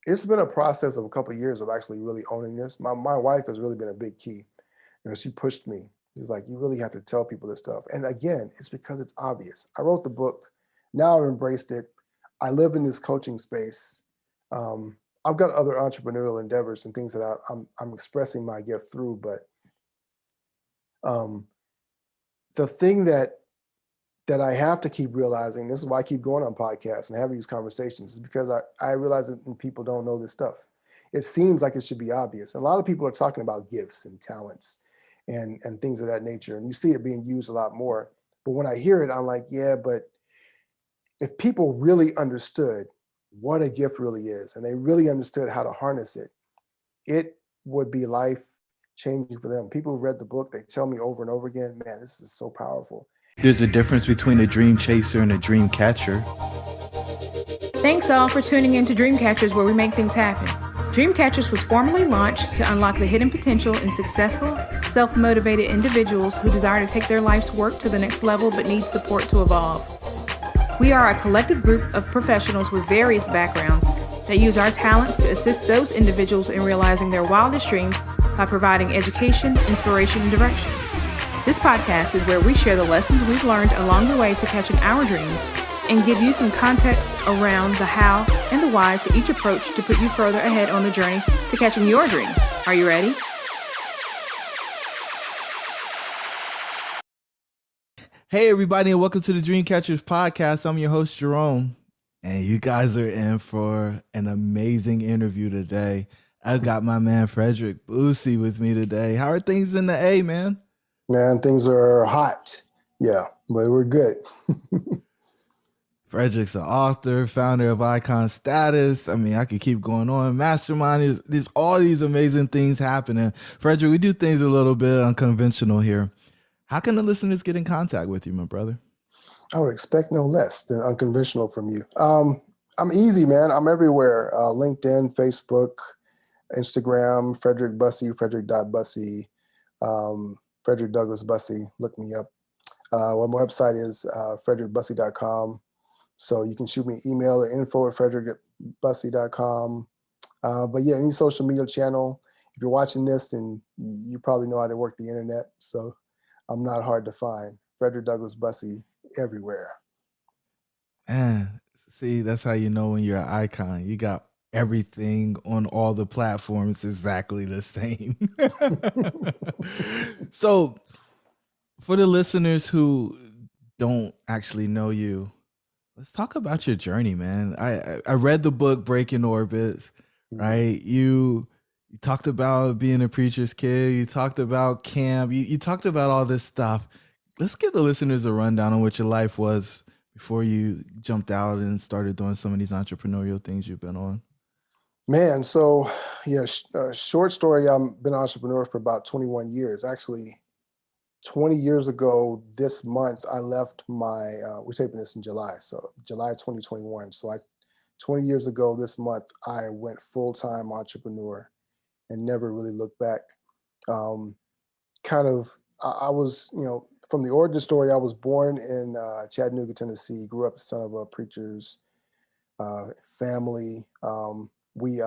It's been a process of a couple of years of actually really owning this. My wife has really been a big key. She pushed me. She's like, you really have to tell people this stuff. And again, it's because it's obvious. I wrote the book. Now I've embraced it. I live in this coaching space. I've got other entrepreneurial endeavors and things that I'm expressing my gift through. But um, the thing that I have to keep realizing, this is why I keep going on podcasts and having these conversations, is because I realize that people don't know this stuff. It seems like it should be obvious. A lot of people are talking about gifts and talents and things of that nature. And you see it being used a lot more. But when I hear it, I'm like, yeah, but if people really understood what a gift really is, and they really understood how to harness it, it would be life changing for them. People who read the book, they tell me over and over again, man, this is so powerful. There's a difference between a dream chaser and a dream catcher. Thanks all for tuning in to Dreamcatchers, where we make things happen. Dreamcatchers was formally launched to unlock the hidden potential in successful, self-motivated individuals who desire to take their life's work to the next level but need support to evolve. We are a collective group of professionals with various backgrounds that use our talents to assist those individuals in realizing their wildest dreams by providing education, inspiration, and direction. This podcast is where we share the lessons we've learned along the way to catching our dreams and give you some context around the how and the why to each approach to put you further ahead on the journey to catching your dream. Are you ready? Hey, everybody, and welcome to the Dreamcatchers podcast. I'm your host, Jerome, and you guys are in for an amazing interview today. I've got my man, Fredrick Bussey, with me today. How are things in the A, man? Man, things are hot. Yeah, but we're good. Fredrick's an author, founder of IconStatus. I mean, I could keep going on. Mastermind, there's all these amazing things happening. Fredrick, we do things a little bit unconventional here. How can the listeners get in contact with you, my brother? I would expect no less than unconventional from you. I'm easy, man. I'm everywhere. LinkedIn, Facebook, Instagram, Fredrick Bussey, Fredrick.Bussey, Fredrick Douglas Bussey. Look me up. My website is fredrickbussey.com. So you can shoot me an email at info@fredrickbussey.com. But yeah, any social media channel. If you're watching this, and you probably know how to work the internet, so I'm not hard to find. Fredrick Douglas Bussey everywhere. Man, see, that's how you know when you're an icon. You got everything on all the platforms exactly the same. So for the listeners who don't actually know you, let's talk about your journey, man. I read the book Breaking Orbits, right? You talked about being a preacher's kid. You talked about camp. You talked about all this stuff. Let's give the listeners a rundown on what your life was before you jumped out and started doing some of these entrepreneurial things you've been on. Man, so yeah, short story. I've been an entrepreneur for about 21 years. Actually, 20 years ago this month, I left we're taping this in July, so July 2021. So 20 years ago this month, I went full-time entrepreneur and never really looked back. I was, from the origin story, I was born in Chattanooga, Tennessee, grew up the son of a preacher's family. We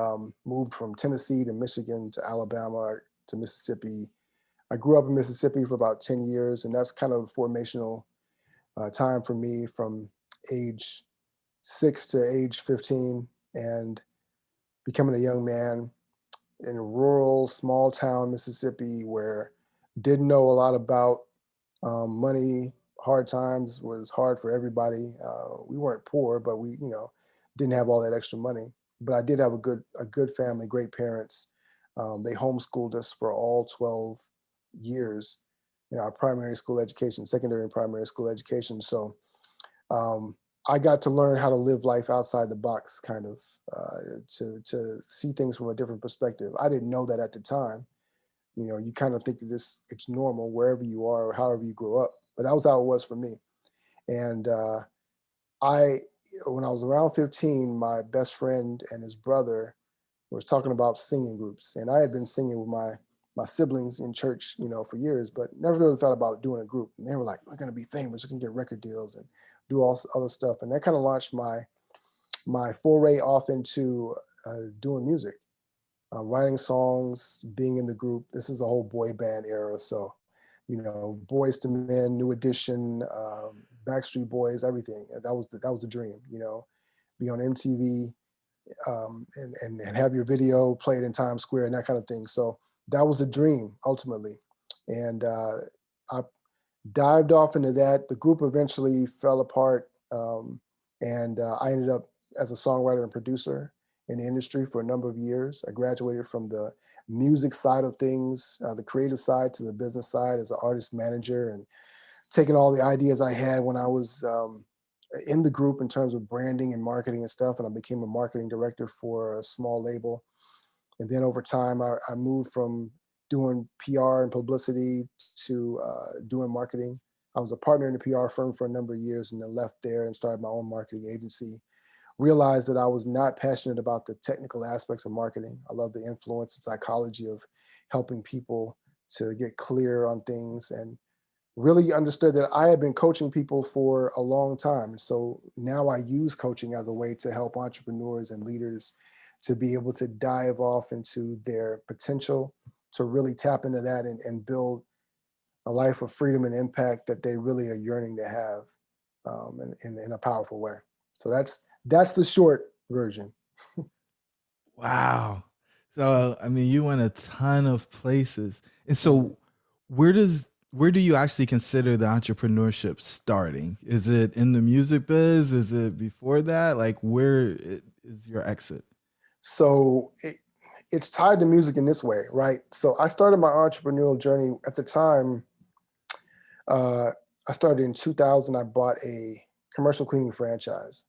moved from Tennessee to Michigan to Alabama to Mississippi. I grew up in Mississippi for about 10 years, and that's kind of a formational time for me from age 6 to age 15, and becoming a young man in rural, small town Mississippi, where didn't know a lot about money. Hard times was hard for everybody. We weren't poor, but we, didn't have all that extra money. But I did have a good family, great parents. They homeschooled us for all 12 years, our primary school education, secondary and primary school education. So I got to learn how to live life outside the box, kind of to see things from a different perspective. I didn't know that at the time. You kind of think that it's normal wherever you are or however you grow up, but that was how it was for me. And when I was around 15, my best friend and his brother was talking about singing groups, and I had been singing with my siblings in church, for years, but never really thought about doing a group. And they were like, we're going to be famous. We can get record deals and do all other stuff. And that kind of launched my foray off into doing music, writing songs, being in the group. This is a whole boy band era. So, Boys to Men, New Edition, Backstreet Boys, everything. That was the dream, be on MTV, and have your video played in Times Square and that kind of thing. So that was the dream ultimately. And I dived off into that. The group eventually fell apart. And I ended up as a songwriter and producer in the industry for a number of years. I graduated from the music side of things, the creative side, to the business side as an artist manager, and taking all the ideas I had when I was in the group in terms of branding and marketing and stuff. And I became a marketing director for a small label. And then over time, I moved from doing PR and publicity to doing marketing. I was a partner in a PR firm for a number of years, and then left there and started my own marketing agency. Realized that I was not passionate about the technical aspects of marketing. I love the influence and psychology of helping people to get clear on things, and really understood that I had been coaching people for a long time. So now I use coaching as a way to help entrepreneurs and leaders to be able to dive off into their potential, to really tap into that and build a life of freedom and impact that they really are yearning to have, in a powerful way. So that's the short version. Wow. So, I mean, you went a ton of places. And so where do you actually consider the entrepreneurship starting? Is it in the music biz? Is it before that? Like, is your exit? So it's tied to music in this way, right? So I started my entrepreneurial journey at the time. I started in 2000. I bought a commercial cleaning franchise.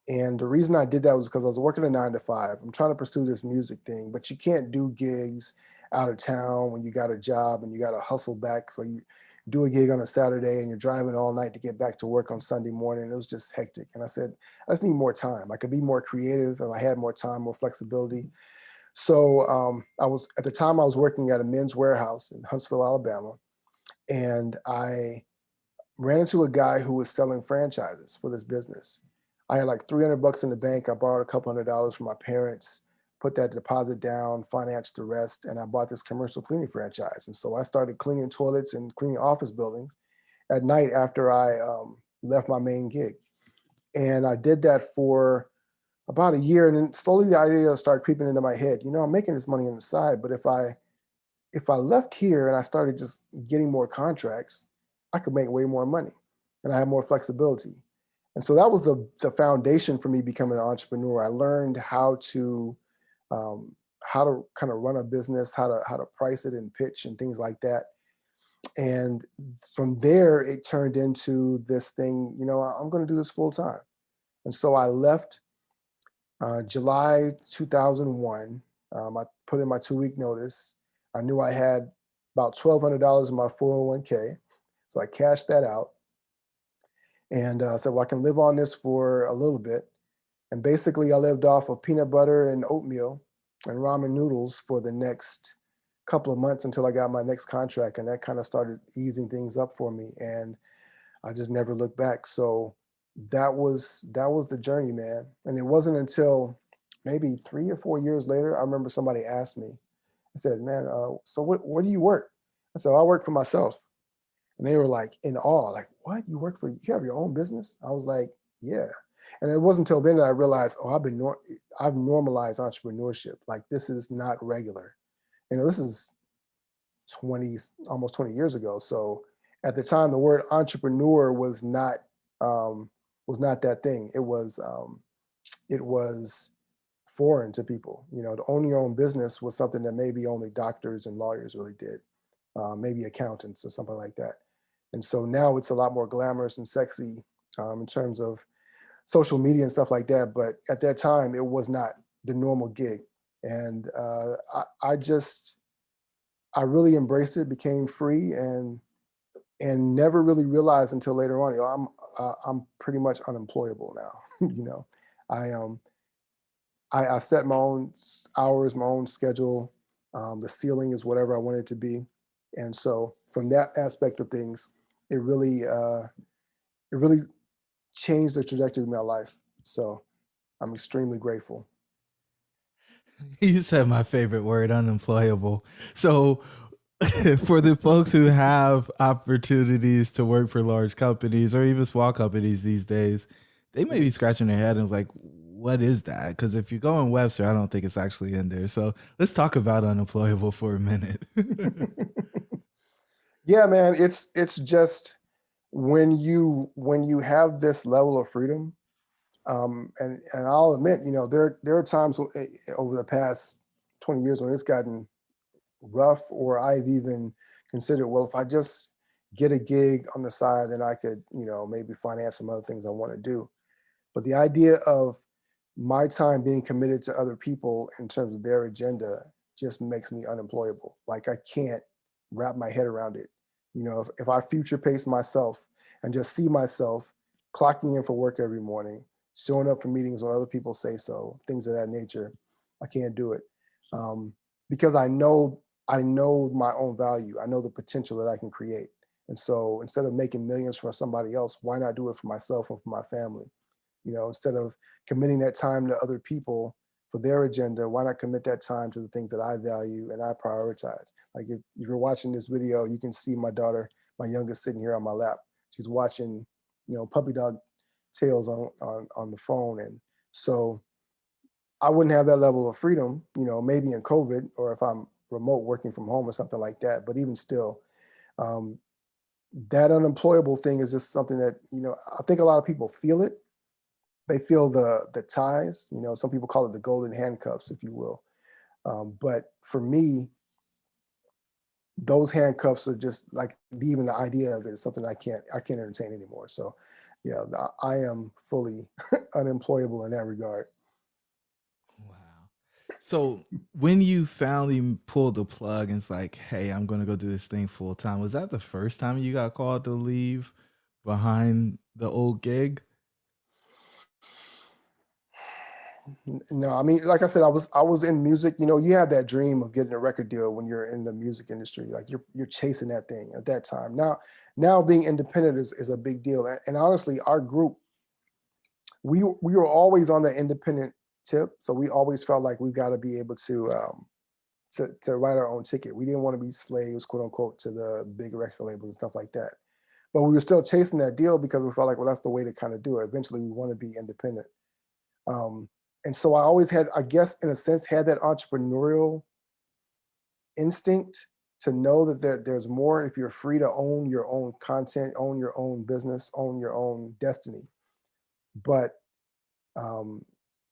And the reason I did that was because I was working a 9 to 5. I'm trying to pursue this music thing, but you can't do gigs out of town when you got a job and you got to hustle back. So you do a gig on a Saturday and you're driving all night to get back to work on Sunday morning. It was just hectic. And I said, I just need more time. I could be more creative if I had more time, more flexibility. So at the time I was working at a men's warehouse in Huntsville, Alabama. And I ran into a guy who was selling franchises for this business. I had like $300 in the bank. I borrowed a couple $100 from my parents, put that deposit down, financed the rest, and I bought this commercial cleaning franchise. And so I started cleaning toilets and cleaning office buildings at night after I left my main gig. And I did that for about a year, and then slowly the idea started creeping into my head. I'm making this money on the side, but if I left here and I started just getting more contracts, I could make way more money and I have more flexibility. And so that was the foundation for me becoming an entrepreneur. I learned how to kind of run a business, how to price it and pitch and things like that. And from there, it turned into this thing, I'm going to do this full time. And so I left July 2001. I put in my 2-week notice. I knew I had about $1,200 in my 401k. So I cashed that out and said, well, I can live on this for a little bit. And basically I lived off of peanut butter and oatmeal and ramen noodles for the next couple of months until I got my next contract. And that kind of started easing things up for me. And I just never looked back. So that was the journey, man. And it wasn't until maybe 3 or 4 years later, I remember somebody asked me, I said, man, so where do you work? I said, I work for myself. And they were like in awe, like, what? You have your own business? I was like, yeah. And it wasn't until then that I realized, I've normalized entrepreneurship. Like, this is not regular. This is almost 20 years ago. So at the time, the word entrepreneur was not that thing. It was foreign to people. To own your own business was something that maybe only doctors and lawyers really did, maybe accountants or something like that. And so now it's a lot more glamorous and sexy in terms of social media and stuff like that. But at that time, it was not the normal gig. And I really embraced it, became free, and never really realized until later on, I'm pretty much unemployable now. I set my own hours, my own schedule. The ceiling is whatever I want it to be. And so from that aspect of things, it really changed the trajectory of my life. So I'm extremely grateful. You said my favorite word, unemployable. So for the folks who have opportunities to work for large companies or even small companies these days, they may be scratching their head and like, what is that? Because if you go on Webster, I don't think it's actually in there. So let's talk about unemployable for a minute. Yeah, man, it's just when you have this level of freedom, and I'll admit, there are times over the past 20 years when it's gotten rough, or I've even considered, well, if I just get a gig on the side, then I could, maybe finance some other things I want to do. But the idea of my time being committed to other people in terms of their agenda just makes me unemployable. Like, I can't wrap my head around it. If I future pace myself and just see myself clocking in for work every morning, showing up for meetings when other people say so, things of that nature, I can't do it. Because I know my own value. I know the potential that I can create. And so instead of making millions for somebody else, why not do it for myself and for my family? Instead of committing that time to other people for their agenda, why not commit that time to the things that I value and I prioritize? Like, if you're watching this video, you can see my daughter, my youngest, sitting here on my lap. She's watching, puppy dog tales on the phone. And so I wouldn't have that level of freedom, maybe in COVID, or if I'm remote working from home or something like that. But even still, um, that unemployable thing is just something that, I think a lot of people feel it. They feel the ties, some people call it the golden handcuffs, if you will. But for me, those handcuffs are just like, even the idea of it is something I can't entertain anymore. So yeah, I am fully unemployable in that regard. Wow. So when you finally pulled the plug and it's like, hey, I'm going to go do this thing full time, was that the first time you got called to leave behind the old gig? No, I mean, like I said, I was in music. You have that dream of getting a record deal when you're in the music industry. Like, you're chasing that thing at that time. Now being independent is a big deal. And honestly, our group, we were always on the independent tip. So we always felt like we got to be able to write our own ticket. We didn't want to be slaves, quote unquote, to the big record labels and stuff like that. But we were still chasing that deal because we felt like, well, that's the way to kind of do it. Eventually, we want to be independent. And so I always had, I guess, in a sense, had that entrepreneurial instinct to know that there's more if you're free to own your own content, own your own business, own your own destiny. But, and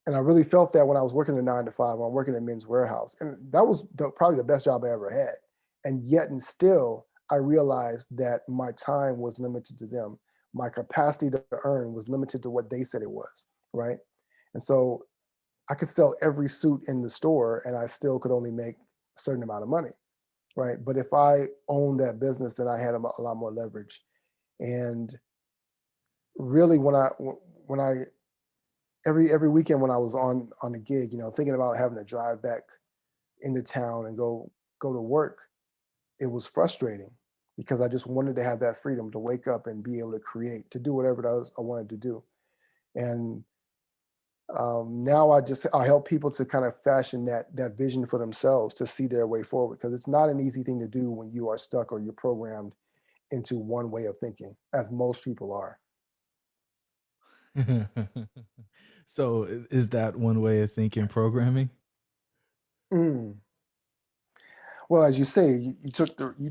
I really felt that when I was working the 9 to 5, when I'm working at Men's Warehouse. And that was probably the best job I ever had. And yet, and still, I realized that my time was limited to them. My capacity to earn was limited to what they said it was, right? And so I could sell every suit in the store and I still could only make a certain amount of money, right? But if I owned that business, then I had a lot more leverage. And really, when I every weekend when I was on a gig, thinking about having to drive back into town and go to work, it was frustrating because I just wanted to have that freedom to wake up and be able to create, to do whatever it was I wanted to do. And now I help people to kind of fashion that vision for themselves to see their way forward, because it's not an easy thing to do when you are stuck or you're programmed into one way of thinking, as most people are. So is that one way of thinking programming? Mm. Well, as you say, you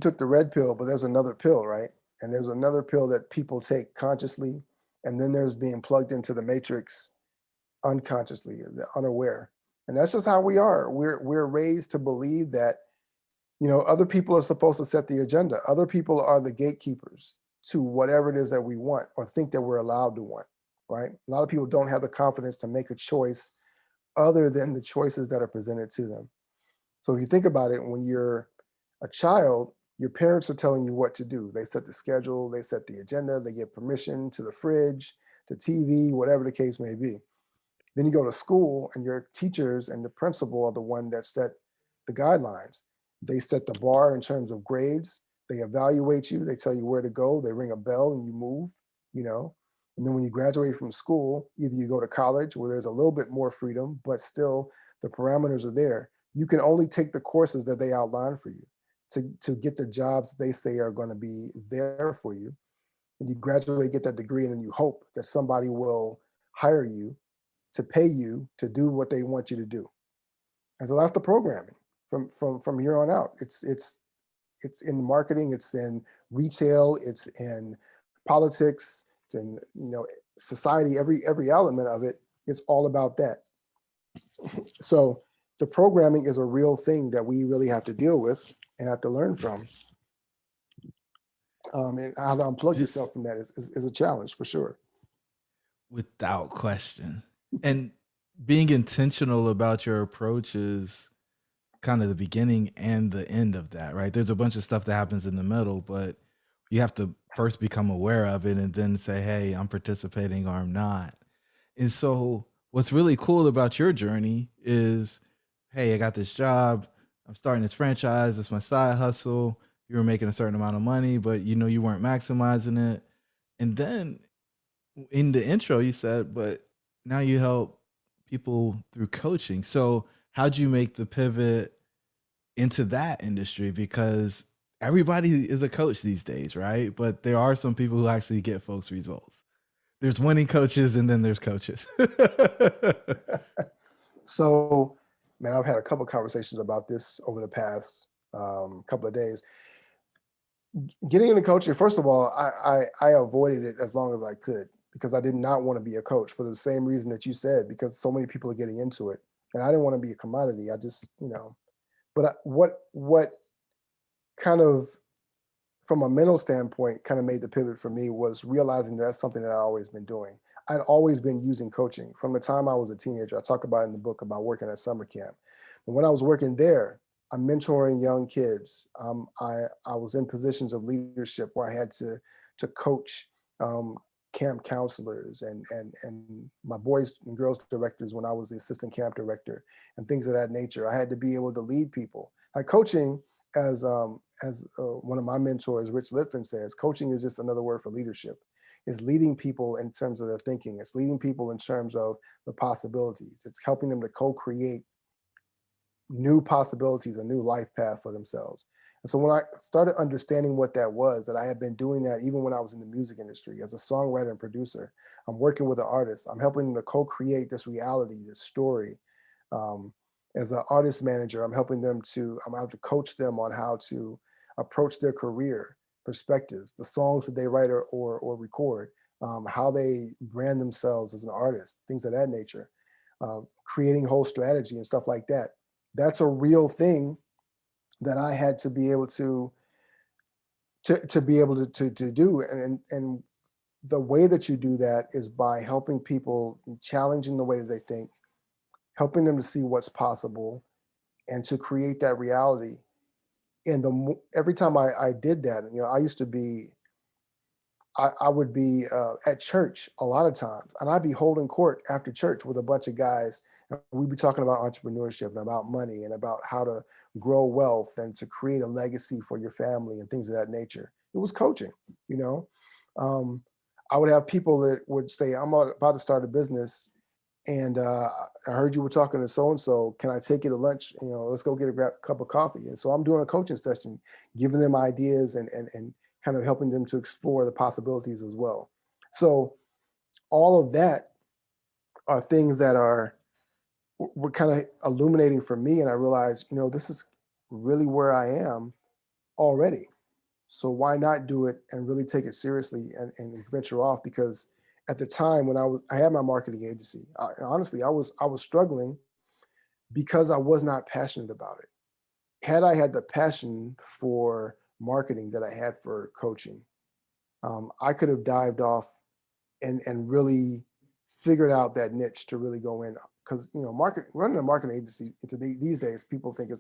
took the red pill, but there's another pill, right? And there's another pill that people take consciously, and then there's being plugged into the matrix unconsciously, unaware. And that's just how we are. We're raised to believe that, other people are supposed to set the agenda. Other people are the gatekeepers to whatever it is that we want or think that we're allowed to want, right? A lot of people don't have the confidence to make a choice other than the choices that are presented to them. So if you think about it, when you're a child, your parents are telling you what to do. They set the schedule, they set the agenda, they give permission to the fridge, to TV, whatever the case may be. Then you go to school and your teachers and the principal are the one that set the guidelines. They set the bar in terms of grades. They evaluate you. They tell you where to go. They ring a bell and you move, And then when you graduate from school, either you go to college where there's a little bit more freedom, but still The parameters are there. You can only take the courses that they outline for you to get the jobs they say are going to be there for you. And you graduate, get that degree, and then you hope that somebody will hire you to pay you to do what they want you to do. And so that's the programming from here on out. It's in marketing, it's in retail, it's in politics, it's in society. Every element of it is all about that. So the programming is a real thing that we really have to deal with and have to learn from. And how to unplug yourself from that is a challenge for sure. Without question. And being intentional about your approach is kind of the beginning and the end of that, right? There's a bunch of stuff that happens in the middle, but you have to first become aware of it and then say, hey, I'm participating or I'm not. And so what's really cool about your journey is, hey, I got this job. I'm starting this franchise. It's my side hustle. You were making a certain amount of money, but you weren't maximizing it. And then in the intro, you said, but now you help people through coaching. So how'd you make the pivot into that industry? Because everybody is a coach these days, right? But there are some people who actually get folks results. There's winning coaches and then there's coaches. So, man, I've had a couple of conversations about this over the past couple of days. Getting into coaching, first of all, I avoided it as long as I could because I did not want to be a coach for the same reason that you said, because so many people are getting into it. And I didn't want to be a commodity. I just, but what kind of, from a mental standpoint, kind of made the pivot for me was realizing that's something that I've always been doing. I'd always been using coaching from the time I was a teenager. I talk about it in the book about working at summer camp. And when I was working there, I'm mentoring young kids. I was in positions of leadership where I had to coach camp counselors and my boys and girls directors when I was the assistant camp director and things of that nature. I had to be able to lead people. Like coaching, as one of my mentors, Rich Litfin, says, coaching is just another word for leadership. It's leading people in terms of their thinking. It's leading people in terms of the possibilities. It's helping them to co-create new possibilities, a new life path for themselves. And so when I started understanding what that was, that I had been doing that even when I was in the music industry as a songwriter and producer, I'm working with an artist. I'm helping them to co-create this reality, this story. As an artist manager, I'm helping them I'm out to coach them on how to approach their career perspectives, the songs that they write or record, how they brand themselves as an artist, things of that nature, creating whole strategy and stuff like that. That's a real thing that I had to be able to be able to do. And the way that you do that is by helping people, challenging the way that they think, helping them to see what's possible and to create that reality. And every time I did that, I used to be, I would be at church a lot of times, and I'd be holding court after church with a bunch of guys. And we'd be talking about entrepreneurship and about money and about how to grow wealth and to create a legacy for your family and things of that nature. It was coaching, I would have people that would say, I'm about to start a business, and I heard you were talking to so-and-so. Can I take you to lunch? Let's go get a cup of coffee. And so I'm doing a coaching session, giving them ideas and kind of helping them to explore the possibilities as well. So all of that are things that were kind of illuminating for me. And I realized, this is really where I am already. So why not do it and really take it seriously and venture off? Because at the time when I had my marketing agency, honestly, I was struggling because I was not passionate about it. Had I had the passion for marketing that I had for coaching, I could have dived off and really figured out that niche to really go in. Because running a marketing agency these days, people think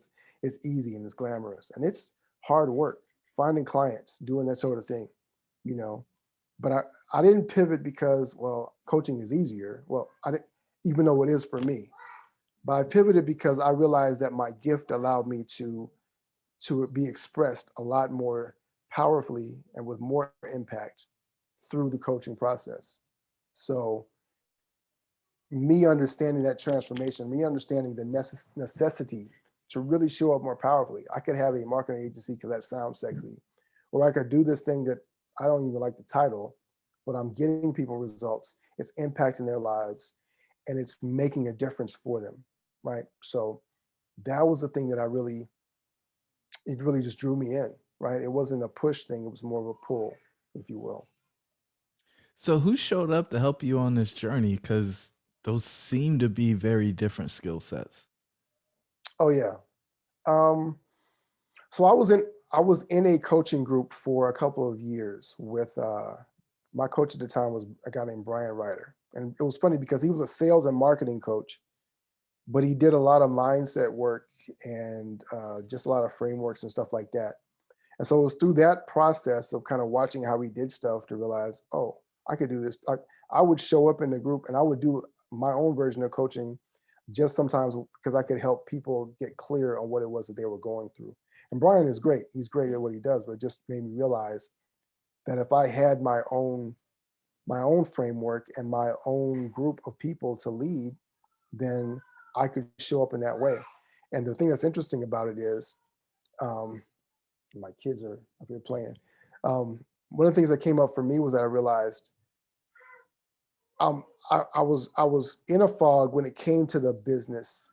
it's easy and it's glamorous, and it's hard work finding clients, doing that sort of thing, But I didn't pivot because, well, coaching is easier. Well, I didn't, even though it is for me. But I pivoted because I realized that my gift allowed me to be expressed a lot more powerfully and with more impact through the coaching process. So, me understanding that transformation, me understanding the necessity to really show up more powerfully. I could have a marketing agency because that sounds sexy, or I could do this thing that I don't even like the title, but I'm getting people results. It's impacting their lives and it's making a difference for them, right? So that was the thing that it really just drew me in, right? It wasn't a push thing. It was more of a pull, if you will. So who showed up to help you on this journey? Because those seem to be very different skill sets. Oh yeah. So I was in a coaching group for a couple of years with my coach at the time was a guy named Ryder. And it was funny because he was a sales and marketing coach, but he did a lot of mindset work and just a lot of frameworks and stuff like that. And so it was through that process of kind of watching how he did stuff to realize, oh, I could do this. I would show up in the group and I would do my own version of coaching just sometimes because I could help people get clear on what it was that they were going through. And Brian is great. He's great at what he does, but it just made me realize that if I had my own framework and my own group of people to lead, then I could show up in that way. And the thing that's interesting about it is, my kids are up here playing. One of the things that came up for me was that I realized I was in a fog when it came to the business.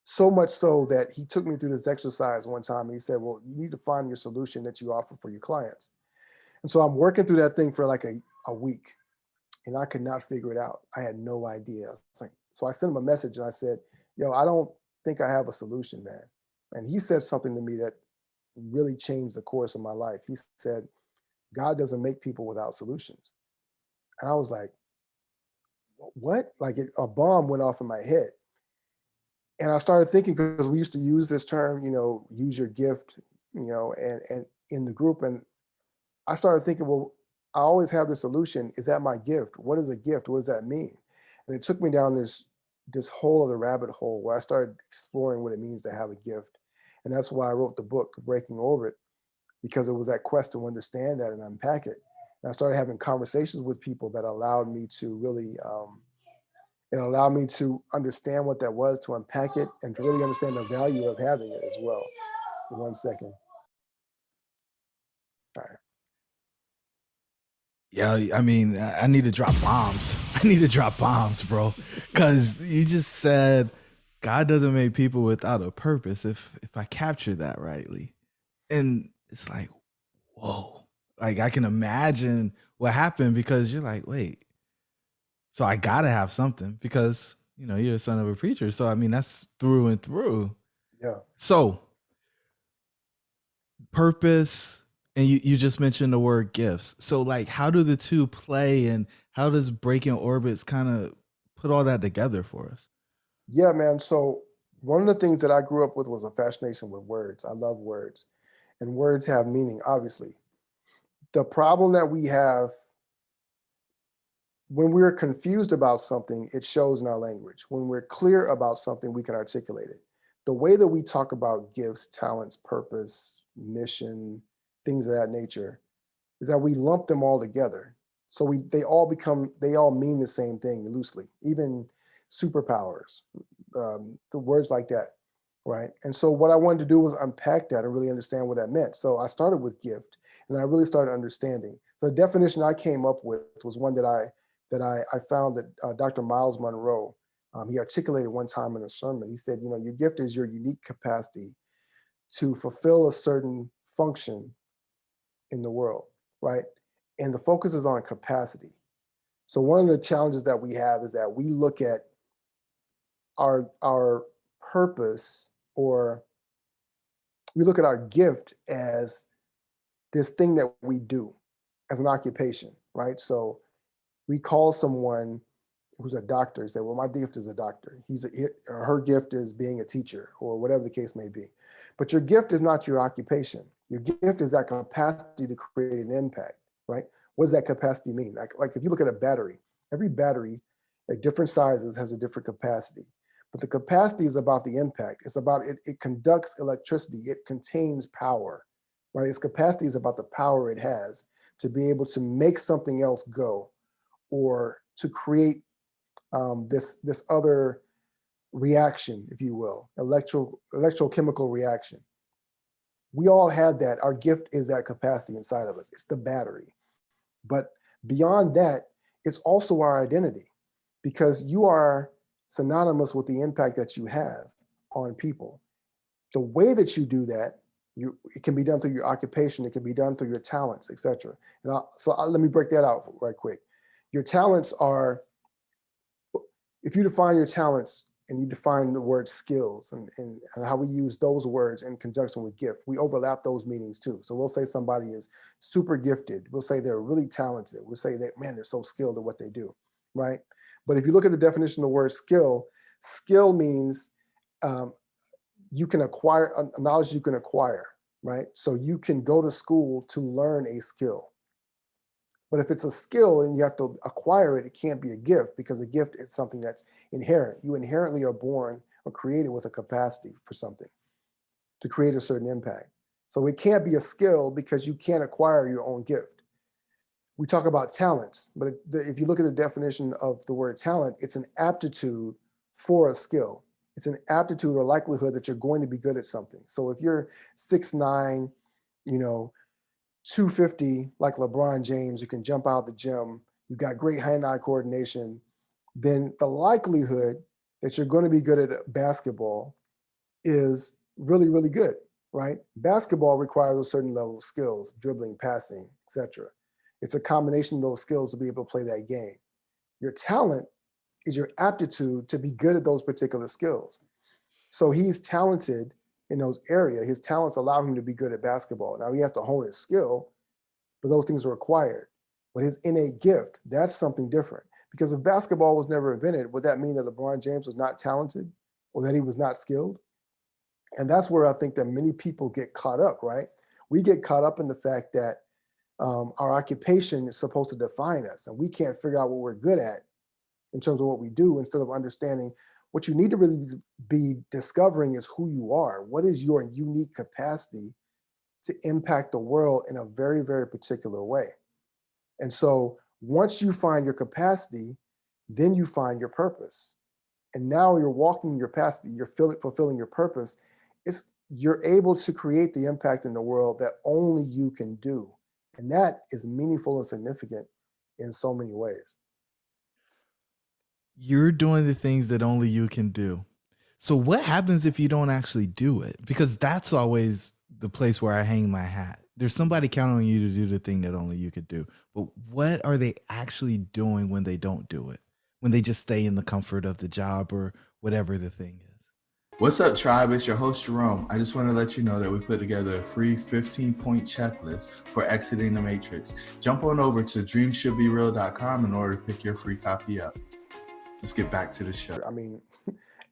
So much so that he took me through this exercise one time and he said, well, you need to find your solution that you offer for your clients. And so I'm working through that thing for like a week and I could not figure it out. I had no idea. So I sent him a message and I said, yo, I don't think I have a solution, man. And he said something to me that really changed the course of my life. He said, God doesn't make people without solutions. And I was like, what? Like a bomb went off in my head. And I started thinking, because we used to use this term, use your gift, and in the group. And I started thinking, well, I always have the solution. Is that my gift? What is a gift? What does that mean? And it took me down this hole of the rabbit hole where I started exploring what it means to have a gift. And that's why I wrote the book, Breaking Orbit, because it was that quest to understand that and unpack it. And I started having conversations with people that allowed me to really, it allowed me to understand what that was, to unpack it, and to really understand the value of having it as well. 1 second. All right. Yeah, I mean, I need to drop bombs. I need to drop bombs, bro. Because you just said God doesn't make people without a purpose, if I capture that rightly. And it's like, whoa. Like I can imagine what happened because you're like, wait, so I gotta have something because you're the son of a preacher. So I mean, that's through and through. Yeah. So purpose, and you just mentioned the word gifts. So like, how do the two play, and how does Breaking Orbits kind of put all that together for us? Yeah, man. So one of the things that I grew up with was a fascination with words. I love words, and words have meaning, obviously. The problem that we have when we're confused about something, it shows in our language. When we're clear about something, we can articulate it. The way that we talk about gifts, talents, purpose, mission, things of that nature, is that we lump them all together. So they all mean the same thing loosely, even superpowers, the words like that, right? And so what I wanted to do was unpack that and really understand what that meant. So I started with gift, and I really started understanding. So the definition I came up with was one that I found that Dr. Miles Monroe, he articulated one time in a sermon. He said, your gift is your unique capacity to fulfill a certain function in the world, right? And the focus is on capacity. So one of the challenges that we have is that we look at our purpose, or we look at our gift as this thing that we do as an occupation, right? So we call someone who's a doctor and say, well, my gift is a doctor. Her gift is being a teacher, or whatever the case may be. But your gift is not your occupation. Your gift is that capacity to create an impact, right? What does that capacity mean? Like if you look at a battery, every battery at different sizes has a different capacity. But the capacity is about the impact. It's about it conducts electricity. It contains power, right? Its capacity is about the power it has to be able to make something else go, or to create this other reaction, if you will, electrochemical reaction. We all have that. Our gift is that capacity inside of us. It's the battery. But beyond that, it's also our identity, because you are synonymous with the impact that you have on people. The way that you do that, it can be done through your occupation, it can be done through your talents, etc. And let me break that out right quick. Your talents are, if you define your talents and you define the word skills and how we use those words in conjunction with gift, we overlap those meanings too. So we'll say somebody is super gifted. We'll say they're really talented. We'll say that, man, they're so skilled at what they do, right? But if you look at the definition of the word skill, skill means you can acquire knowledge you can acquire, right? So you can go to school to learn a skill. But if it's a skill and you have to acquire it, it can't be a gift, because a gift is something that's inherent. You inherently are born or created with a capacity for something to create a certain impact. So it can't be a skill because you can't acquire your own gift. We talk about talents, but if you look at the definition of the word talent, it's an aptitude for a skill. It's an aptitude or likelihood that you're going to be good at something. So if you're 6'9", 250 like LeBron James, you can jump out of the gym, you've got great hand-eye coordination, then the likelihood that you're going to be good at basketball is really, really good, right? Basketball requires a certain level of skills, dribbling, passing, etc. It's a combination of those skills to be able to play that game. Your talent is your aptitude to be good at those particular skills. So he's talented in those areas. His talents allow him to be good at basketball. Now he has to hone his skill, but those things are required. But his innate gift, that's something different. Because if basketball was never invented, would that mean that LeBron James was not talented or that he was not skilled? And that's where I think that many people get caught up, right? We get caught up in the fact that our occupation is supposed to define us, and we can't figure out what we're good at in terms of what we do, instead of understanding what you need to really be discovering is who you are. What is your unique capacity to impact the world in a very, very particular way? And so once you find your capacity, then you find your purpose. And now you're walking your capacity, you're fulfilling your purpose. You're able to create the impact in the world that only you can do. And that is meaningful and significant in so many ways. You're doing the things that only you can do. So what happens if you don't actually do it? Because that's always the place where I hang my hat. There's somebody counting on you to do the thing that only you could do. But what are they actually doing when they don't do it? When they just stay in the comfort of the job or whatever the thing is? What's up, tribe? It's your host, Jerome. I just want to let you know that we put together a free 15-point checklist for exiting the matrix. Jump on over to dreamshouldbereal.com in order to pick your free copy up. Let's get back to the show. I mean,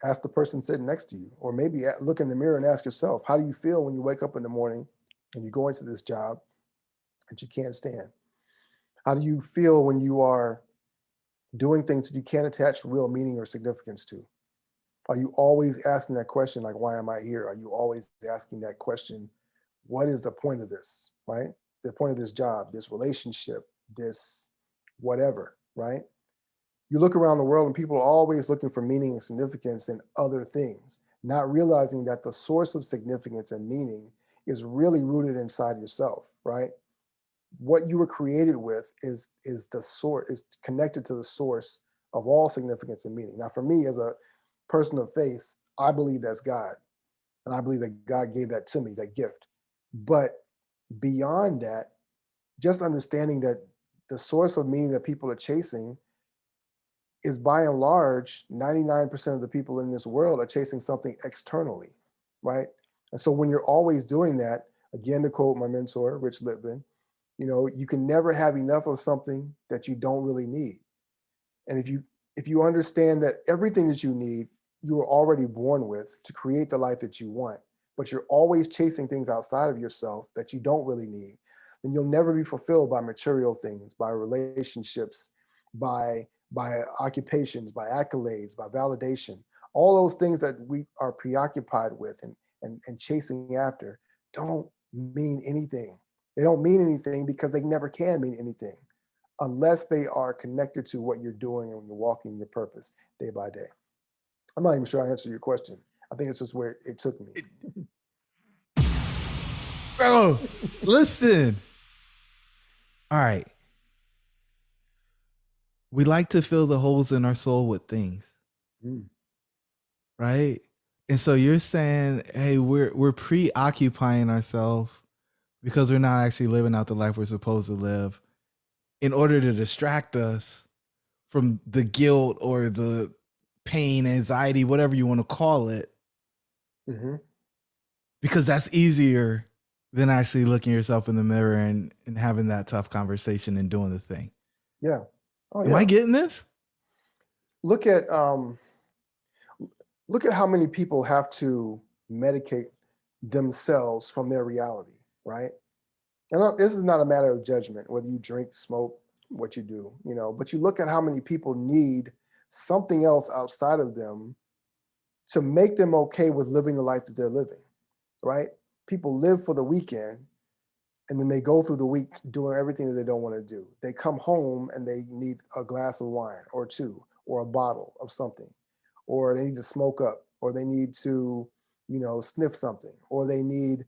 ask the person sitting next to you, or maybe look in the mirror and ask yourself, how do you feel when you wake up in the morning and you go into this job that you can't stand? How do you feel when you are doing things that you can't attach real meaning or significance to? Are you always asking that question, like, why am I here? Are you always asking that question, what is the point of this, right? The point of this job, this relationship, this whatever, right? You look around the world and people are always looking for meaning and significance in other things, not realizing that the source of significance and meaning is really rooted inside yourself, right? What you were created with is the source, is connected to the source of all significance and meaning. Now, for me, as a person of faith, I believe that's God. And I believe that God gave that to me, that gift. But beyond that, just understanding that the source of meaning that people are chasing is, by and large, 99% of the people in this world are chasing something externally, right? And so when you're always doing that, again, to quote my mentor, Rich Lippman, you can never have enough of something that you don't really need. And if you understand that everything that you need, you were already born with to create the life that you want, but you're always chasing things outside of yourself that you don't really need, then you'll never be fulfilled by material things, by relationships, by occupations, by accolades, by validation. All those things that we are preoccupied with and chasing after don't mean anything. They don't mean anything because they never can mean anything unless they are connected to what you're doing and you're walking your purpose day by day. I'm not even sure I answered your question. I think it's just where it took me. Bro, listen. All right. We like to fill the holes in our soul with things. Right? And so you're saying, hey, we're preoccupying ourselves because we're not actually living out the life we're supposed to live in order to distract us from the guilt or the pain, anxiety, whatever you want to call it. Because that's easier than actually looking yourself in the mirror and having that tough conversation and doing the thing. Yeah. Am I getting this? Look at how many people have to medicate themselves from their reality, right? And this is not a matter of judgment, whether you drink, smoke, what you do, but you look at how many people need something else outside of them to make them okay with living the life that they're living, right? People live for the weekend and then they go through the week doing everything that they don't want to do. They come home and they need a glass of wine or two or a bottle of something, or they need to smoke up, or they need to, sniff something, or they need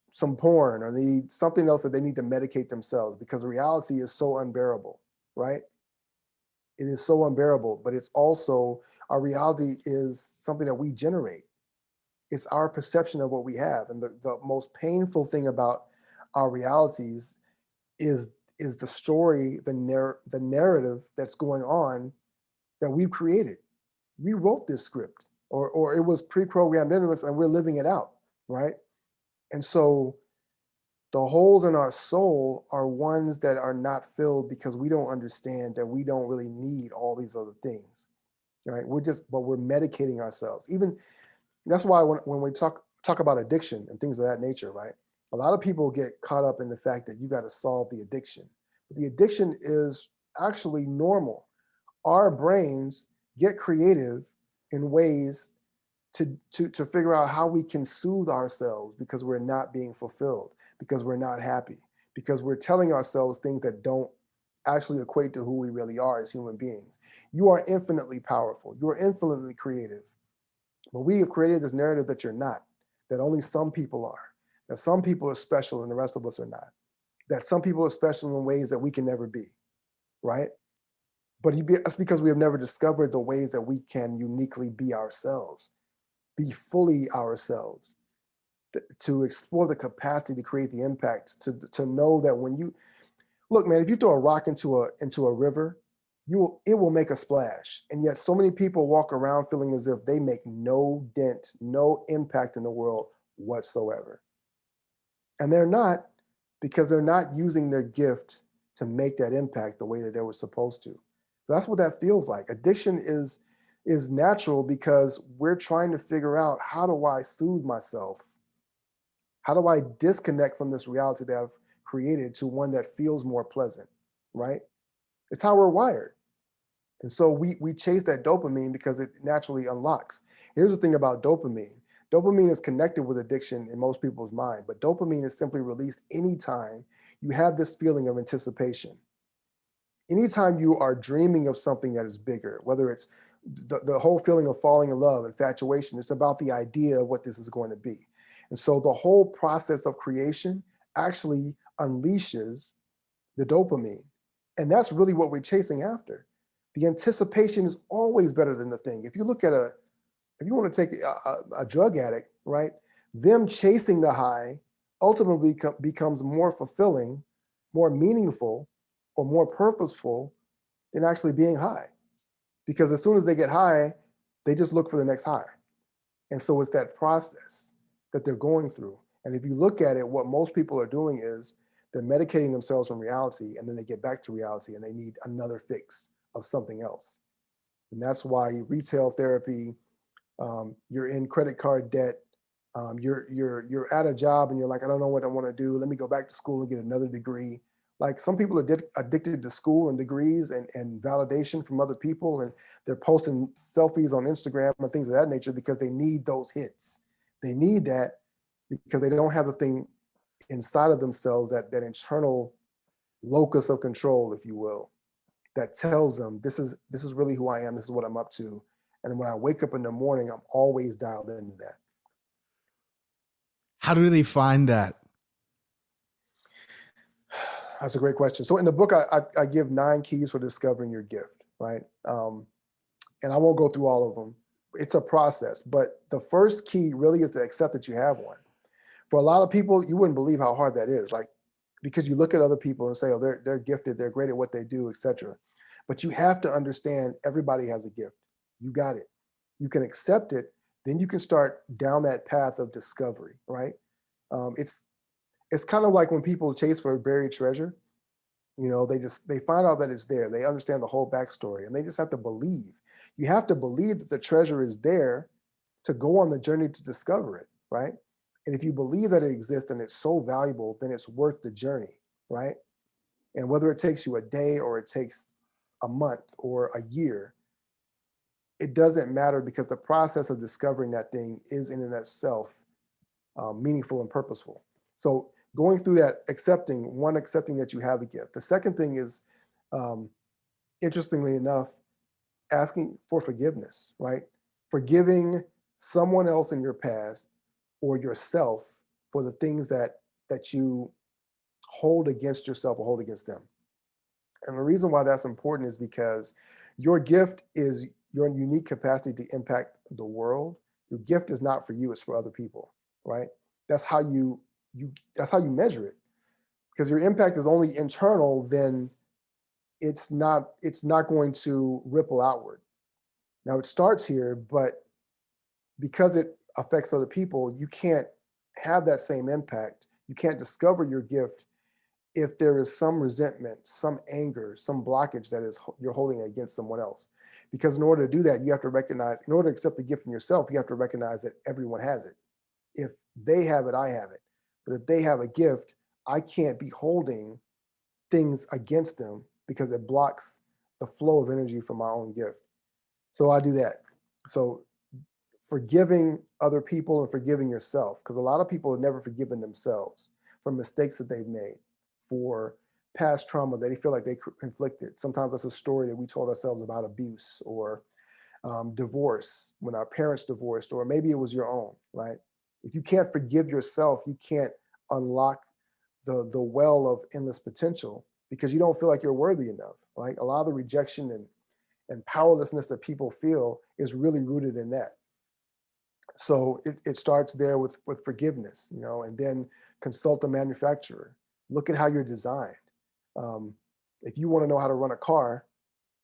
some porn, or they need something else that they need to medicate themselves, because reality is so unbearable, right? It is so unbearable, but it's also, our reality is something that we generate. It's our perception of what we have. And the most painful thing about our realities is the story, the narrative that's going on that we've created. We wrote this script, or it was pre-programmed into us and we're living it out, right? And so the holes in our soul are ones that are not filled because we don't understand that we don't really need all these other things, right? But we're medicating ourselves. Even that's why when we talk about addiction and things of that nature, right? A lot of people get caught up in the fact that you got to solve the addiction. But the addiction is actually normal. Our brains get creative in ways to figure out how we can soothe ourselves because we're not being fulfilled, because we're not happy, because we're telling ourselves things that don't actually equate to who we really are as human beings. You are infinitely powerful. You are infinitely creative. But we have created this narrative that you're not, that only some people are, that some people are special and the rest of us are not, that some people are special in ways that we can never be, right? But that's because we have never discovered the ways that we can uniquely be ourselves, be fully ourselves, to explore the capacity to create the impact, to know that when you, look, man, if you throw a rock into a river, it will make a splash. And yet so many people walk around feeling as if they make no dent, no impact in the world whatsoever. And they're not, because they're not using their gift to make that impact the way that they were supposed to. That's what that feels like. Addiction is natural because we're trying to figure out, how do I soothe myself? How do I disconnect from this reality that I've created to one that feels more pleasant, right? It's how we're wired. And so we chase that dopamine because it naturally unlocks. Here's the thing about dopamine. Dopamine is connected with addiction in most people's mind, but dopamine is simply released anytime you have this feeling of anticipation. Anytime you are dreaming of something that is bigger, whether it's the whole feeling of falling in love, infatuation, it's about the idea of what this is going to be. And so the whole process of creation actually unleashes the dopamine. And that's really what we're chasing after. The anticipation is always better than the thing. If you look at if you want to take a drug addict, right? Them chasing the high ultimately becomes more fulfilling, more meaningful, or more purposeful than actually being high. Because as soon as they get high, they just look for the next high. And so it's that process that they're going through. And if you look at it, what most people are doing is they're medicating themselves from reality, and then they get back to reality and they need another fix of something else. And that's why retail therapy, you're in credit card debt, you're at a job and you're like, I don't know what I want to do. Let me go back to school and get another degree. Like, some people are addicted to school and degrees and validation from other people, and they're posting selfies on Instagram and things of that nature because they need those hits. They need that because they don't have the thing inside of themselves, that internal locus of control, if you will, that tells them this is really who I am, this is what I'm up to. And when I wake up in the morning, I'm always dialed into that. How do they find that? That's a great question. So in the book, I give 9 keys for discovering your gift, right? And I won't go through all of them. It's a process, but the first key really is to accept that you have one. For a lot of people, you wouldn't believe how hard that is, like, because you look at other people and say, oh, they're gifted, they're great at what they do, etc. But you have to understand everybody has a gift. You got it. You can accept it, then you can start down that path of discovery, right? It's kind of like when people chase for a buried treasure. You know, they find out that it's there. They understand the whole backstory, and they just have to believe. You have to believe that the treasure is there to go on the journey to discover it, right? And if you believe that it exists and it's so valuable, then it's worth the journey, right? And whether it takes you a day or it takes a month or a year, it doesn't matter, because the process of discovering that thing is in and of itself meaningful and purposeful. So going through that, accepting that you have a gift. The second thing is, interestingly enough, asking for forgiveness, right? Forgiving someone else in your past or yourself for the things that you hold against yourself or hold against them. And the reason why that's important is because your gift is your unique capacity to impact the world. Your gift is not for you, it's for other people, right? That's how you measure it. Because your impact is only internal, then it's not going to ripple outward. Now it starts here, but because it affects other people, you can't have that same impact. You can't discover your gift if there is some resentment, some anger, some blockage that is you're holding against someone else. Because in order to do that, you have to recognize, in order to accept the gift from yourself, you have to recognize that everyone has it. If they have it, I have it. But if they have a gift, I can't be holding things against them because it blocks the flow of energy from my own gift. So I do that. So forgiving other people and forgiving yourself, because a lot of people have never forgiven themselves for mistakes that they've made, for past trauma that they feel like they inflicted. Sometimes that's a story that we told ourselves about abuse or divorce, when our parents divorced, or maybe it was your own, right? If you can't forgive yourself, you can't unlock the well of endless potential, because you don't feel like you're worthy enough, right? A lot of the rejection and powerlessness that people feel is really rooted in that. So it starts there with forgiveness, you know, and then consult a manufacturer. Look at how you're designed. If you want to know how to run a car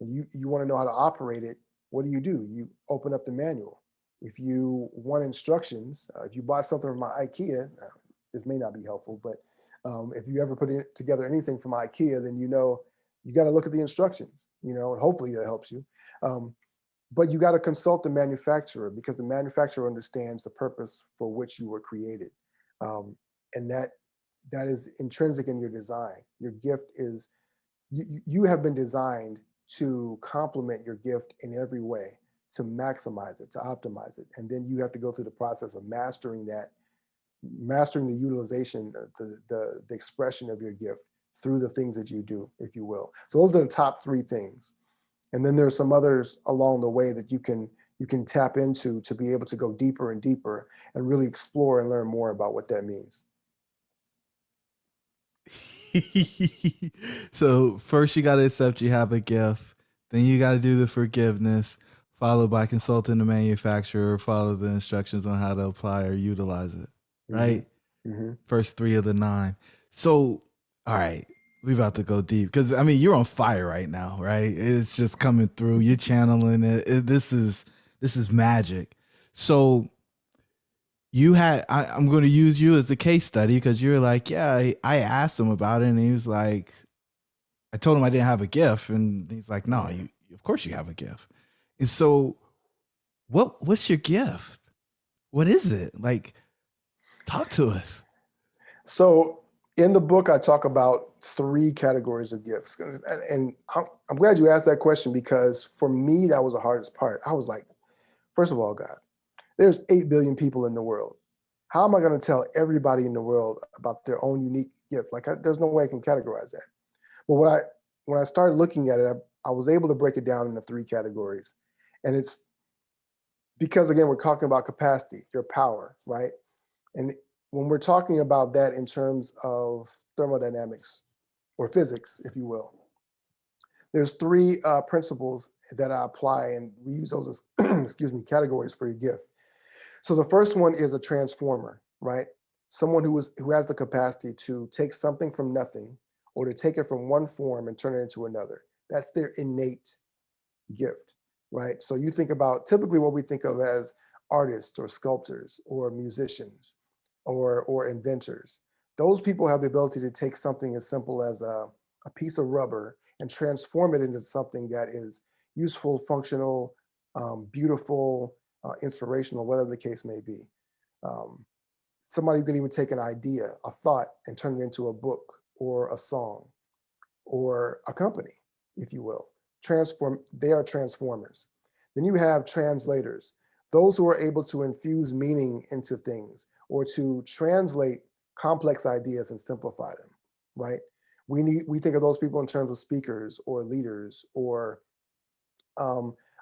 and you want to know how to operate it, what do? You open up the manual. If you want instructions, if you bought something from IKEA, this may not be helpful, but if you ever put together anything from IKEA, then you know you got to look at the instructions, you know, and hopefully that helps you. But you got to consult the manufacturer, because the manufacturer understands the purpose for which you were created. And that is intrinsic in your design. Your gift is, you have been designed to complement your gift in every way, to maximize it, to optimize it. And then you have to go through the process of mastering the utilization, the expression of your gift through the things that you do, if you will. So those are the top 3 things. And then there's some others along the way that you can tap into to be able to go deeper and deeper and really explore and learn more about what that means. So first you got to accept you have a gift. Then you got to do the forgiveness, followed by consulting the manufacturer, follow the instructions on how to apply or utilize it. Right? Mm-hmm. First 3 of the 9. So, all right, we about to go deep, because I mean, you're on fire right now, right? It's just coming through. You're channeling it. This is magic. So I'm going to use you as a case study, because you're like, yeah, I asked him about it, and he was like, I told him I didn't have a gift, and he's like, no, of course you have a gift. And so what's your gift? What is it? Like, talk to us. So in the book, I talk about 3 categories of gifts. And I'm glad you asked that question, because for me, that was the hardest part. I was like, first of all, God, there's 8 billion people in the world. How am I going to tell everybody in the world about their own unique gift? Like, there's no way I can categorize that. Well, when I started looking at it, I was able to break it down into 3 categories. And it's because, again, we're talking about capacity, your power, right? And when we're talking about that in terms of thermodynamics or physics, if you will, there's 3 principles that I apply, and we use those as, excuse me, categories for your gift. So the first one is a transformer, right? Someone who has the capacity to take something from nothing or to take it from one form and turn it into another. That's their innate gift, right? So you think about typically what we think of as artists or sculptors or musicians or inventors. Those people have the ability to take something as simple as a piece of rubber and transform it into something that is useful, functional, beautiful, inspirational, whatever the case may be. Somebody can even take an idea, a thought, and turn it into a book or a song or a company, if you will. They are transformers. Then you have translators, those who are able to infuse meaning into things or to translate complex ideas and simplify them, right? We think of those people in terms of speakers or leaders, or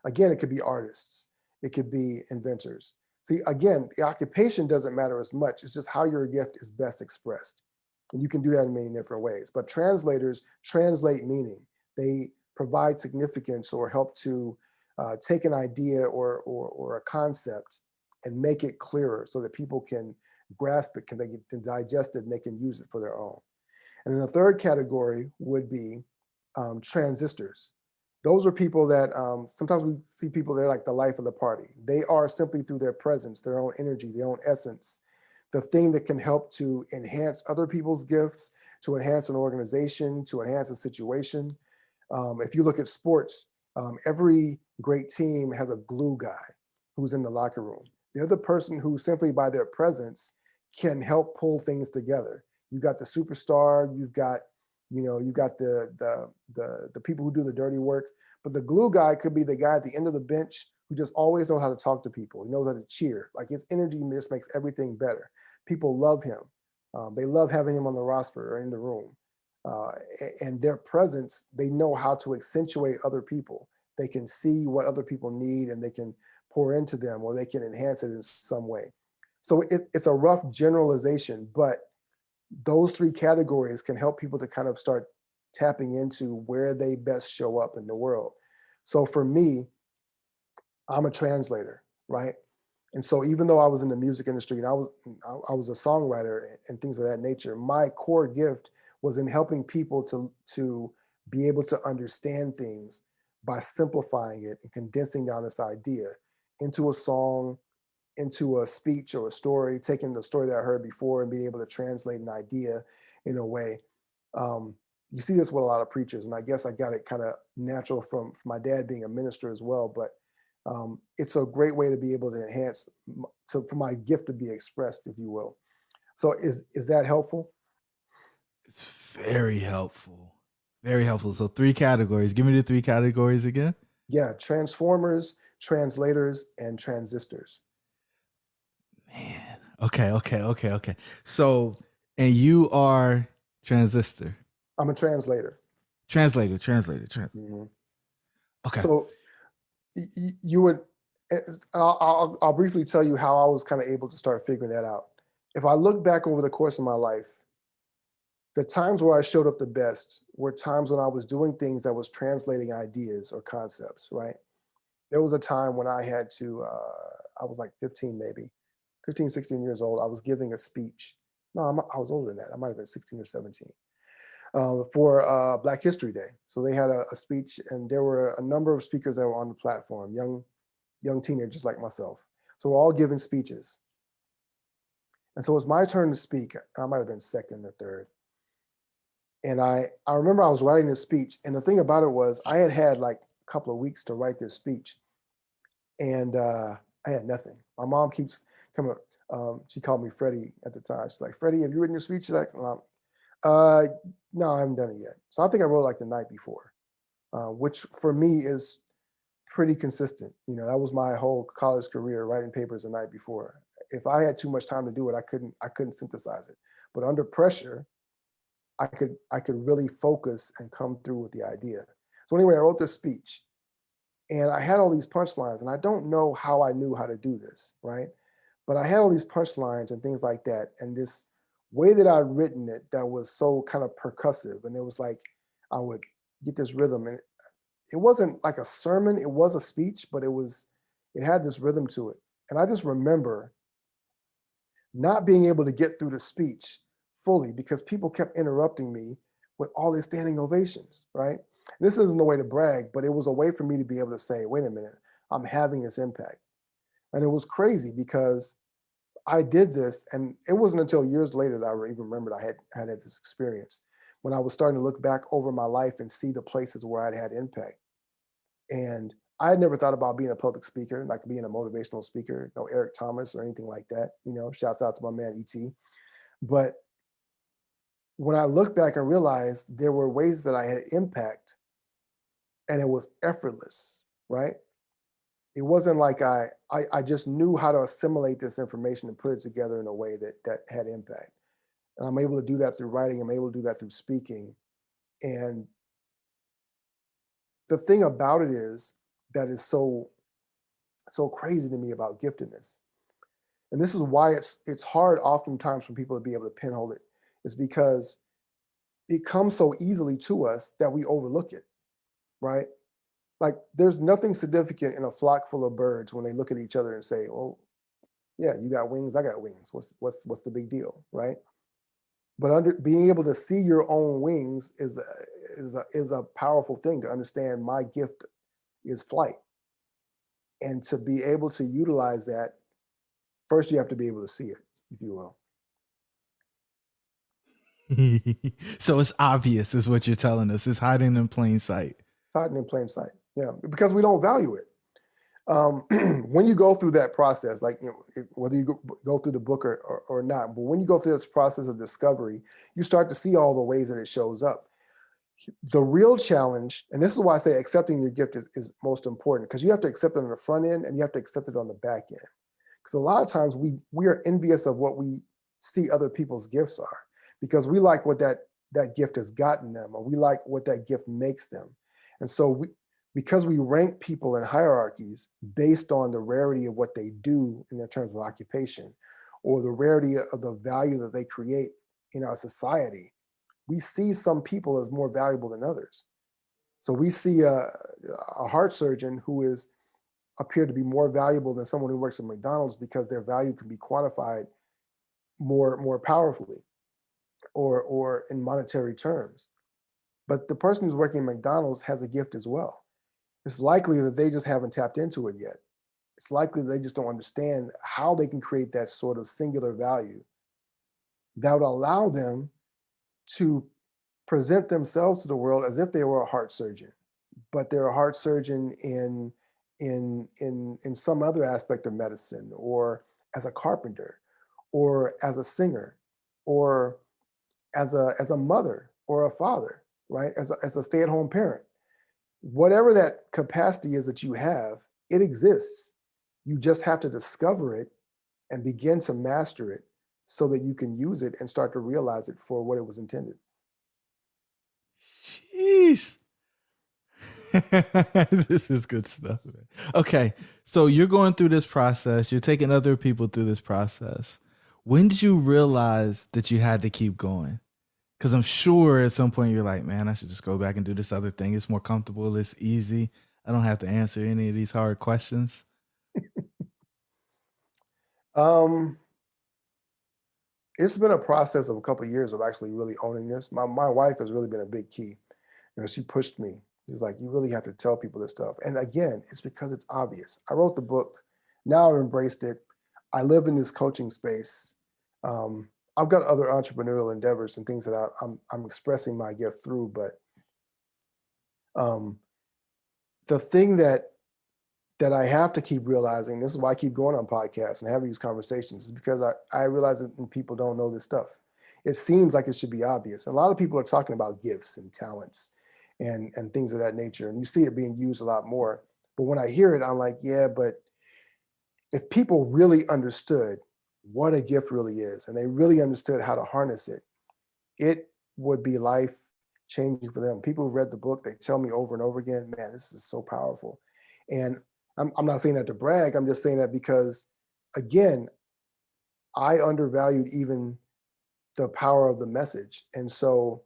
again, it could be artists, it could be inventors. See, again, the occupation doesn't matter as much. It's just how your gift is best expressed. And you can do that in many different ways. But translators translate meaning. They provide significance or help to take an idea or a concept and make it clearer so that people can grasp it, they can digest it, and they can use it for their own. And then the third category would be transistors. Those are people that sometimes we see people, they're like the life of the party. They are simply through their presence, their own energy, their own essence, the thing that can help to enhance other people's gifts, to enhance an organization, to enhance a situation. If you look at sports, every great team has a glue guy who's in the locker room. They're the person who simply by their presence can help pull things together. You've got the superstar, you've got the people who do the dirty work, but the glue guy could be the guy at the end of the bench who just always knows how to talk to people. He knows how to cheer. Like, his energy just makes everything better. People love him. They love having him on the roster or in the room. And their presence, they know how to accentuate other people. They can see what other people need and they can pour into them, or they can enhance it in some way. So it's a rough generalization, but those 3 categories can help people to kind of start tapping into where they best show up in the world. So for me, I'm a translator, right? And so even though I was in the music industry and I was a songwriter and things of that nature, my core gift was in helping people to be able to understand things by simplifying it and condensing down this idea into a song, into a speech or a story, taking the story that I heard before and being able to translate an idea in a way. You see this with a lot of preachers, and I guess I got it kind of natural from my dad being a minister as well, but it's a great way to be able to enhance, for my gift to be expressed, if you will. So is that helpful? It's very helpful. Very helpful. So 3 categories. Give me the 3 categories again. Yeah, transformers, translators, and transistors. Man. Okay. So, and you are transistor. I'm a translator. Translator. Mm-hmm. Okay. So you would, I'll briefly tell you how I was kind of able to start figuring that out. If I look back over the course of my life, the times where I showed up the best were times when I was doing things that was translating ideas or concepts, right? There was a time when I had to, I was like 15, maybe 15, 16 years old. I was giving a speech. No, I was older than that. I might've been 16 or 17 for Black History Day. So they had a speech, and there were a number of speakers that were on the platform, young teenagers like myself. So we're all giving speeches. And so it's my turn to speak. I might've been second or third. And I remember I was writing this speech, and the thing about it was I had like a couple of weeks to write this speech, and I had nothing. My mom keeps coming. She called me Freddie at the time. She's like, "Freddie, have you written your speech?" She's like, no, I haven't done it yet. So I think I wrote like the night before, which for me is pretty consistent. You know, that was my whole college career, writing papers the night before. If I had too much time to do it, I couldn't synthesize it. But under pressure, I could really focus and come through with the idea. So anyway, I wrote this speech, and I had all these punchlines, and I don't know how I knew how to do this, right? But I had all these punchlines and things like that, and this way that I'd written it that was so kind of percussive, and it was like I would get this rhythm, and it wasn't like a sermon, it was a speech, but it had this rhythm to it. And I just remember not being able to get through the speech fully because people kept interrupting me with all these standing ovations, right? This isn't a way to brag, but it was a way for me to be able to say, wait a minute, I'm having this impact. And it was crazy because I did this, and it wasn't until years later that I even remembered I had this experience when I was starting to look back over my life and see the places where I'd had impact. And I had never thought about being a public speaker, like being a motivational speaker, Eric Thomas or anything like that. Shouts out to my man E.T. But when I look back and realized there were ways that I had impact, and it was effortless, right? It wasn't like I just knew how to assimilate this information and put it together in a way that had impact. And I'm able to do that through writing. I'm able to do that through speaking. And the thing about it is that is so crazy to me about giftedness. And this is why it's hard oftentimes for people to be able to pinhole it, is because it comes so easily to us that we overlook it, right? Like there's nothing significant in a flock full of birds when they look at each other and say, well, yeah, you got wings, I got wings. What's the big deal, right? But being able to see your own wings is a powerful thing to understand. My gift is flight. And to be able to utilize that, first you have to be able to see it, if you will. So it's obvious is what you're telling us. It's hiding in plain sight. It's hiding in plain sight. Yeah, because we don't value it. When you go through that process, like whether you go through the book or not, but when you go through this process of discovery, you start to see all the ways that it shows up. The real challenge, and this is why I say accepting your gift is most important, because you have to accept it on the front end and you have to accept it on the back end. Because a lot of times we are envious of what we see other people's gifts are, because we like what that gift has gotten them, or we like what that gift makes them. And so because we rank people in hierarchies based on the rarity of what they do in their terms of occupation, or the rarity of the value that they create in our society, we see some people as more valuable than others. So we see a heart surgeon who appeared to be more valuable than someone who works at McDonald's because their value can be quantified more powerfully or in monetary terms. But the person who's working at McDonald's has a gift as well. It's likely that they just haven't tapped into it yet. It's likely they just don't understand how they can create that sort of singular value that would allow them to present themselves to the world as if they were a heart surgeon, but they're a heart surgeon in some other aspect of medicine, or as a carpenter, or as a singer, or as a mother or a father, right? As a stay-at-home parent. Whatever that capacity is that you have, it exists. You just have to discover it and begin to master it so that you can use it and start to realize it for what it was intended. Sheesh. This is good stuff, man. Okay, so you're going through this process. You're taking other people through this process. When did you realize that you had to keep going? Because I'm sure at some point you're like, man, I should just go back and do this other thing. It's more comfortable. It's easy. I don't have to answer any of these hard questions. It's been a process of a couple of years of actually really owning this. My wife has really been a big key. She pushed me. She's like, you really have to tell people this stuff. And again, it's because it's obvious. I wrote the book. Now I've embraced it. I live in this coaching space. I've got other entrepreneurial endeavors and things that I'm expressing my gift through. But the thing that I have to keep realizing, this is why I keep going on podcasts and having these conversations, is because I realize that people don't know this stuff. It seems like it should be obvious. And a lot of people are talking about gifts and talents and things of that nature. And you see it being used a lot more. But when I hear it, I'm like, yeah, but if people really understood what a gift really is, and they really understood how to harness it, would be life changing for them. People who read the book, they tell me over and over again, man, this is so powerful. And I'm not saying that to brag. I'm just saying that because, again, I undervalued even the power of the message. And so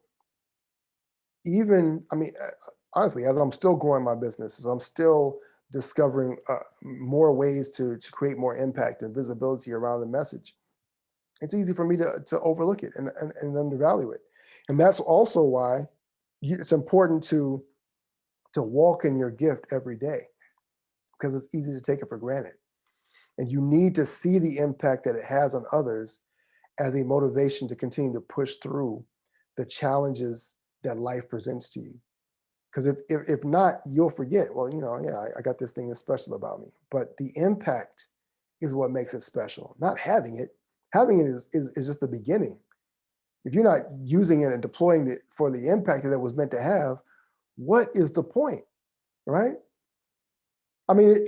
even, I mean, honestly, as I'm still growing my business, as I'm still discovering more ways to create more impact and visibility around the message, it's easy for me to overlook it and undervalue it. And that's also why it's important to walk in your gift every day, because it's easy to take it for granted. And you need to see the impact that it has on others as a motivation to continue to push through the challenges that life presents to you. Because if not, you'll forget, well, I got this thing that's special about me. But the impact is what makes it special, not having it. Having it is just the beginning. If you're not using it and deploying it for the impact that it was meant to have, what is the point, right? I mean,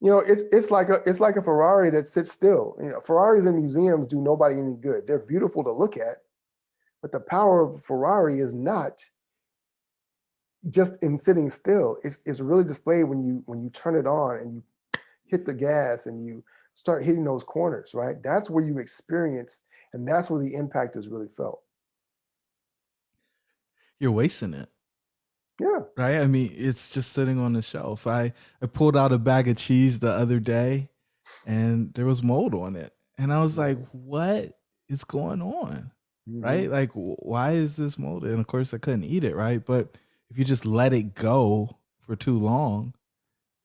it's like a Ferrari that sits still. Ferraris in museums do nobody any good. They're beautiful to look at, but the power of a Ferrari is not just in sitting still. It's really displayed when you turn it on and you hit the gas and you start hitting those corners, right? That's where you experience, and that's where the impact is really felt. You're wasting it. Yeah. Right? I mean, it's just sitting on the shelf. I pulled out a bag of cheese the other day and there was mold on it. And I was like, what is going on? Mm-hmm. Right? Like, why is this molded? And of course I couldn't eat it, right? But if you just let it go for too long,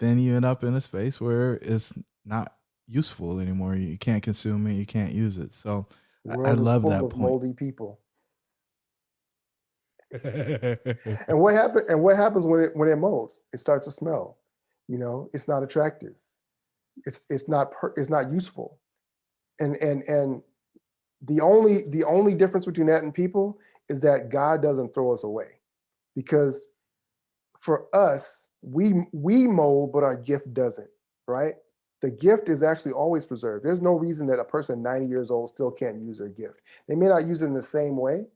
then you end up in a space where it's not useful anymore. You can't consume it. You can't use it. So I love that point. Moldy people. And what happens when it molds? It starts to smell. It's not attractive. It's not useful. And the only difference between that and people is that God doesn't throw us away. Because for us, we mold, but our gift doesn't, right? The gift is actually always preserved. There's no reason that a person 90 years old still can't use their gift. They may not use it in the same way.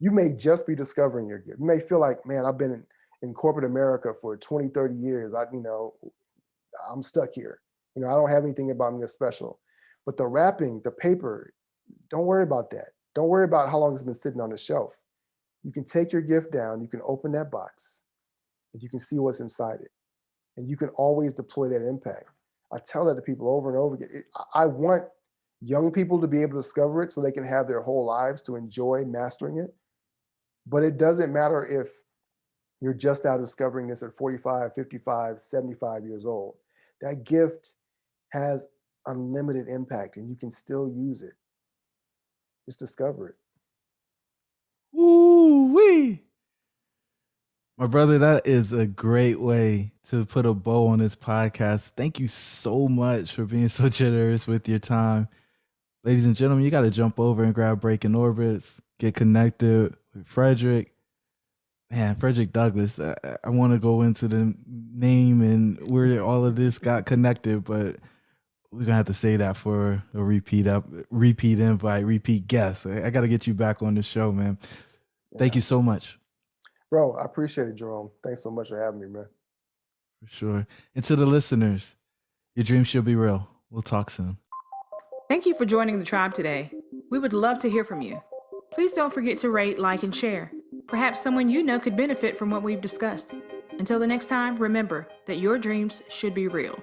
You may just be discovering your gift. You may feel like, man, I've been in corporate America for 20, 30 years. I'm stuck here. I don't have anything about me that's special. But the wrapping, the paper, don't worry about that. Don't worry about how long it's been sitting on the shelf. You can take your gift down, you can open that box, and you can see what's inside it. And you can always deploy that impact. I tell that to people over and over again. I want young people to be able to discover it so they can have their whole lives to enjoy mastering it. But it doesn't matter if you're just out discovering this at 45, 55, 75 years old. That gift has unlimited impact and you can still use it. Just discover it. Ooh-wee. My brother, that is a great way to put a bow on this podcast. Thank you so much for being so generous with your time. Ladies and gentlemen, you got to jump over and grab Breaking Orbits, get connected with Fredrick. Man, Fredrick Douglas, I want to go into the name and where all of this got connected, but we're going to have to say that for a repeat invite, repeat guest. I got to get you back on the show, man. Yeah. Thank you so much. Bro, I appreciate it, Jerome. Thanks so much for having me, man. For sure. And to the listeners, your dreams should be real. We'll talk soon. Thank you for joining the tribe today. We would love to hear from you. Please don't forget to rate, like, and share. Perhaps someone you know could benefit from what we've discussed. Until the next time, remember that your dreams should be real.